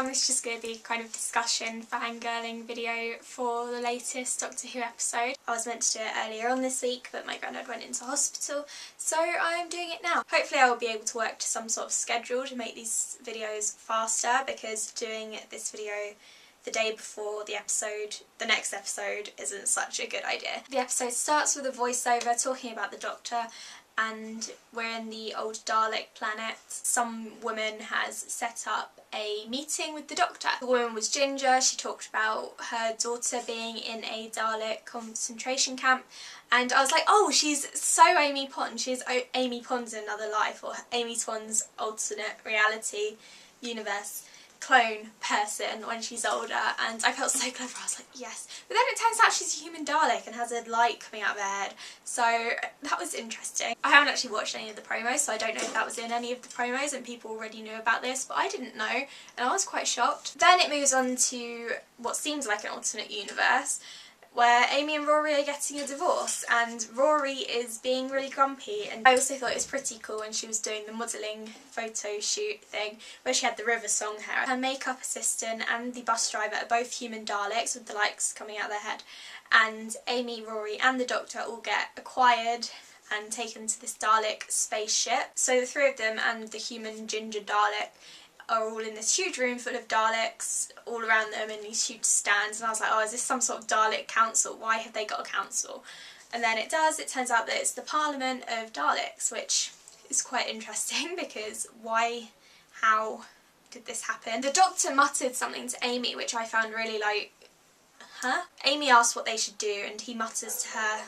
This is just going to be kind of discussion, fangirling video for the latest Doctor Who episode. I was meant to do it earlier on this week, but my granddad went into hospital, so I'm doing it now. Hopefully I will be able to work to some sort of schedule to make these videos faster, because doing this video the day before the next episode isn't such a good idea. The episode starts with a voiceover talking about the Doctor, and we're in the old Dalek planet. Some woman has set up a meeting with the Doctor. The woman was Ginger. She talked about her daughter being in a Dalek concentration camp, and I was like, oh, she's so Amy Pond. She's Amy Pond in Another Life, or Amy Pond's alternate reality universe clone person when she's older, and I felt so clever. I was like, yes. But then it turns out she's a human Dalek and has a light coming out of her head, so that was interesting. I haven't actually watched any of the promos, so I don't know if that was in any of the promos and people already knew about this, but I didn't know, and I was quite shocked. Then it moves on to what seems like an alternate universe, where Amy and Rory are getting a divorce, and Rory is being really grumpy. And I also thought it was pretty cool when she was doing the modelling photo shoot thing, where she had the River Song hair. Her makeup assistant and the bus driver are both human Daleks with the lights coming out of their head, and Amy, Rory and the Doctor all get acquired and taken to this Dalek spaceship. So the three of them and the human Ginger Dalek are all in this huge room full of Daleks all around them in these huge stands, and I was like, oh, is this some sort of Dalek council? Why have they got a council? And then it turns out that it's the Parliament of Daleks, which is quite interesting, because how did this happen? The Doctor muttered something to Amy, which I found really like, huh? Amy asked what they should do, and he mutters to her,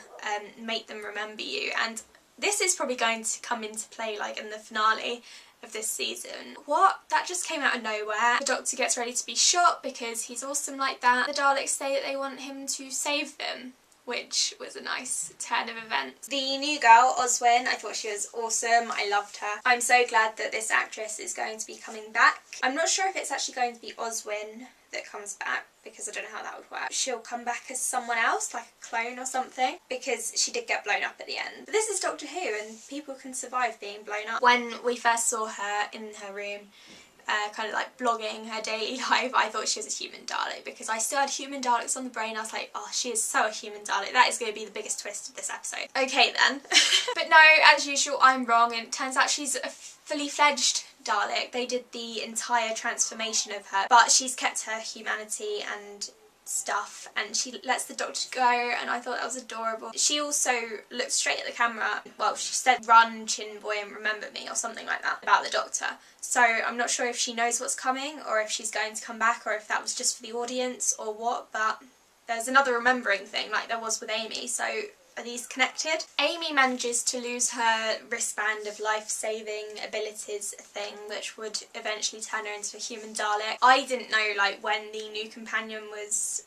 make them remember you, and this is probably going to come into play like in the finale of this season. What? That just came out of nowhere. The Doctor gets ready to be shot because he's awesome like that. The Daleks say that they want him to save them, which was a nice turn of events. The new girl, Oswin, I thought she was awesome. I loved her. I'm so glad that this actress is going to be coming back. I'm not sure if it's actually going to be Oswin that comes back, because I don't know how that would work. She'll come back as someone else, like a clone or something, because she did get blown up at the end. But this is Doctor Who, and people can survive being blown up. When we first saw her in her room, kind of like blogging her daily life, I thought she was a human Dalek, because I still had human Daleks on the brain. I was like, oh, she is so a human Dalek. That is going to be the biggest twist of this episode. Okay then. But no, as usual, I'm wrong, and it turns out she's a fully fledged Dalek. They did the entire transformation of her, but she's kept her humanity and stuff, and she lets the Doctor go, and I thought that was adorable. She also looked straight at the camera. Well, she said, "Run, Chin Boy, and remember me," or something like that about the Doctor. So I'm not sure if she knows what's coming, or if she's going to come back, or if that was just for the audience or what, but there's another remembering thing like there was with Amy, so are these connected? Amy manages to lose her wristband of life-saving abilities thing, which would eventually turn her into a human Dalek. I didn't know like when the new companion was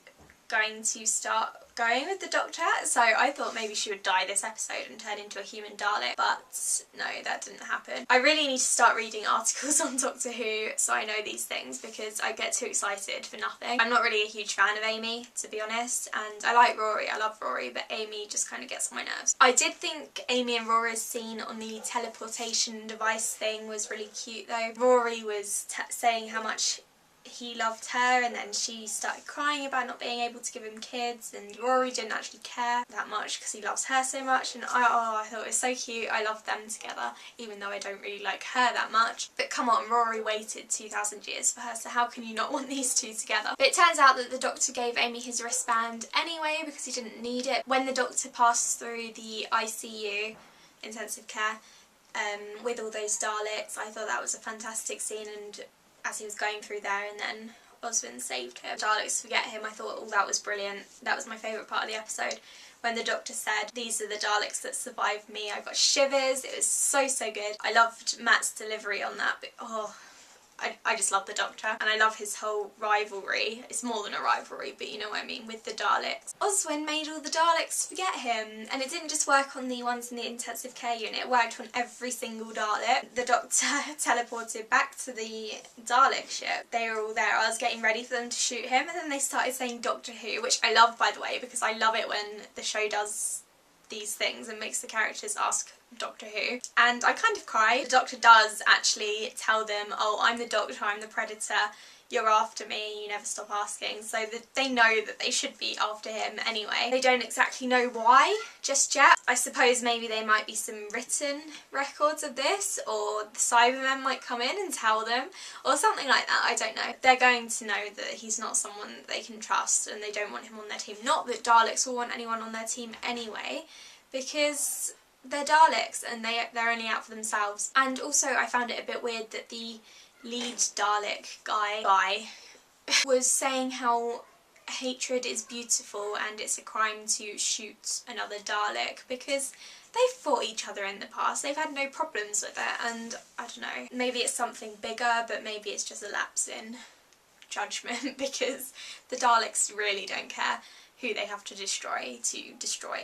going to start going with the Doctor, so I thought maybe she would die this episode and turn into a human Dalek, but no, that didn't happen. I really need to start reading articles on Doctor Who so I know these things, because I get too excited for nothing. I'm not really a huge fan of Amy, to be honest, and I like Rory, I love Rory, but Amy just kind of gets on my nerves. I did think Amy and Rory's scene on the teleportation device thing was really cute though. Rory was saying how much he loved her, and then she started crying about not being able to give him kids, and Rory didn't actually care that much because he loves her so much, and I thought it was so cute. I loved them together, even though I don't really like her that much. But come on, Rory waited 2,000 years for her, so how can you not want these two together? But it turns out that the Doctor gave Amy his wristband anyway because he didn't need it. When the Doctor passed through the ICU, intensive care, with all those Daleks, I thought that was a fantastic scene, and as he was going through there, and then Oswin saved him. Daleks forget him, I thought, oh, that was brilliant. That was my favourite part of the episode. When the Doctor said, "These are the Daleks that survived me," I got shivers. It was so, so good. I loved Matt's delivery on that, but oh, I just love the Doctor, and I love his whole rivalry. It's more than a rivalry, but you know what I mean, with the Daleks. Oswin made all the Daleks forget him, and it didn't just work on the ones in the intensive care unit, it worked on every single Dalek. The Doctor teleported back to the Dalek ship. They were all there. I was getting ready for them to shoot him, and then they started saying Doctor Who, which I love, by the way, because I love it when the show does these things and makes the characters ask Doctor Who, and I kind of cried. The Doctor does actually tell them, oh, I'm the Doctor, I'm the Predator, you're after me, you never stop asking, so they know that they should be after him anyway. They don't exactly know why just yet. I suppose maybe there might be some written records of this, or the Cybermen might come in and tell them, or something like that, I don't know. They're going to know that he's not someone that they can trust, and they don't want him on their team. Not that Daleks will want anyone on their team anyway, because they're Daleks and they're only out for themselves. And also I found it a bit weird that the lead Dalek guy was saying how hatred is beautiful and it's a crime to shoot another Dalek, because they've fought each other in the past, they've had no problems with it, and I don't know, maybe it's something bigger, but maybe it's just a lapse in judgment because the Daleks really don't care who they have to destroy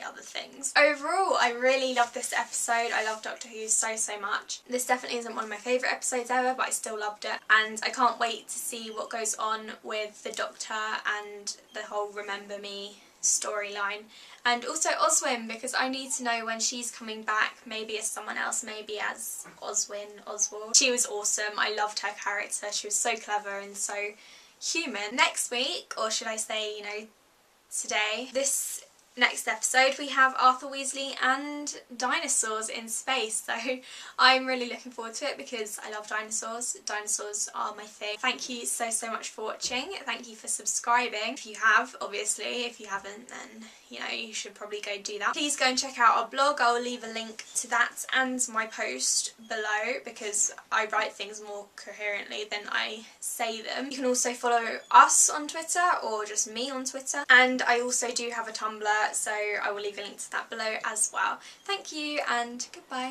other things. Overall, I really loved this episode. I love Doctor Who so much. This definitely isn't one of my favourite episodes ever, but I still loved it, and I can't wait to see what goes on with the Doctor and the whole Remember Me storyline, and also Oswin, because I need to know when she's coming back, maybe as someone else, maybe as Oswald. She was awesome. I loved her character. She was so clever and so human. Next week, or should I say, you know, today, this next episode, we have Arthur Weasley and dinosaurs in space, so I'm really looking forward to it because I love dinosaurs. Dinosaurs are my thing. Thank you so much for watching. Thank you for subscribing. If you have, obviously. If you haven't, then you know, you should probably go do that. Please go and check out our blog. I will leave a link to that and my post below, because I write things more coherently than I say them. You can also follow us on Twitter, or just me on Twitter, and I also do have a Tumblr, so I will leave a link to that below as well. Thank you and goodbye.